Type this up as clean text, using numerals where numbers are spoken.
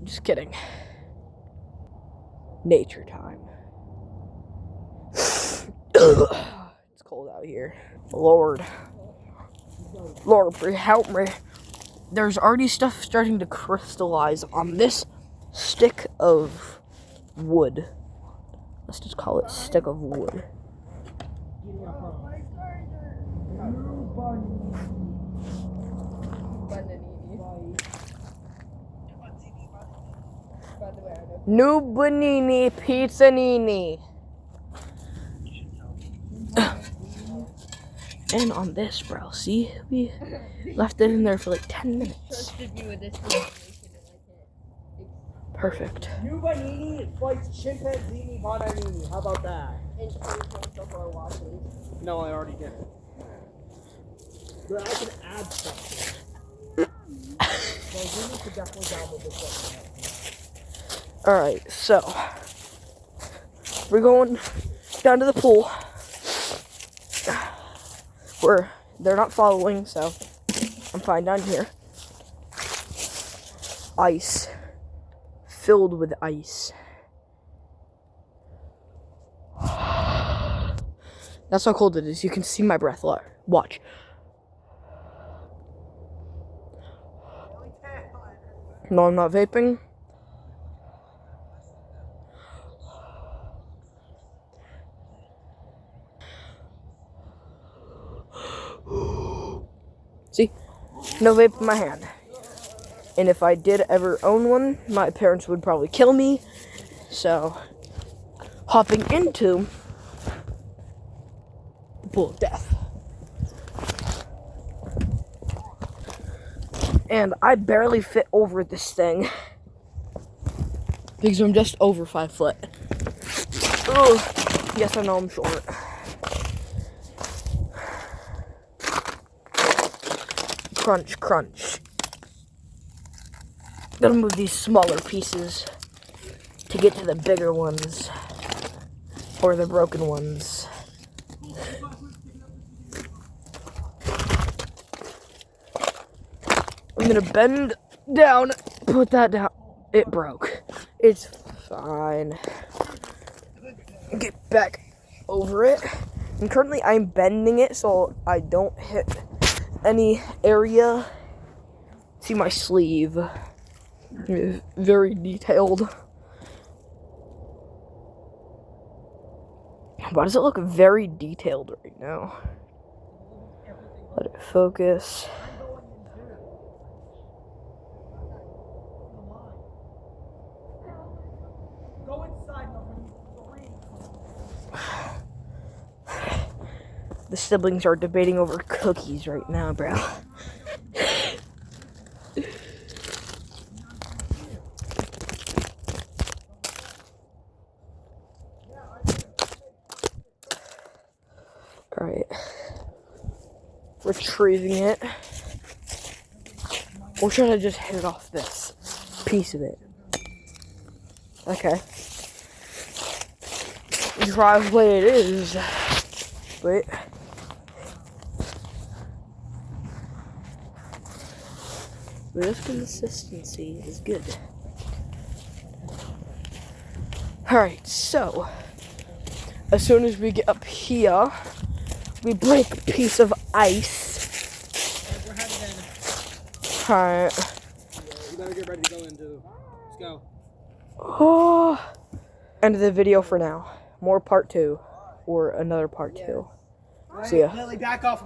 Just kidding. Nature time. It's cold out here. Lord, please help me. There's already stuff starting to crystallize on this stick of wood. Let's just call it stick of wood. New Bonini Pizzanini. And on this, bro, see, we left it in there for like 10 minutes. Perfect. New Bonini fights Chimpanzini Bonanini. How about that? No, I already did it. But I can add stuff to it. So we could definitely download this one. Alright, so we're going down to the pool where they're not following, so I'm fine down here. Ice. Filled with ice. That's how cold it is. You can see my breath. Watch. No, I'm not vaping. See? No vape in my hand. And if I did ever own one, my parents would probably kill me. So, hopping into the pool of death. And I barely fit over this thing. Because I'm just over 5 foot. Ugh. Yes, I know I'm short. Crunch, crunch. Gotta move these smaller pieces to get to the bigger ones. Or the broken ones. I'm gonna bend down, put that down. It broke. It's fine. Get back over it. And currently I'm bending it so I don't hit any area. See my sleeve. It's very detailed. Why does it look very detailed right now? Let it focus. Go inside. The siblings are debating over cookies right now, bro. Alright. Retrieving it. Or should I just hit it off this piece of it? Okay. Driveway it is. Wait. This consistency is good. Alright, so as soon as we get up here, we break a piece of ice. We're headed in. Alright. You better get ready to go into. Let's go. Oh. End of the video for now. More part 2. Or another part 2. See ya. Lily, back off.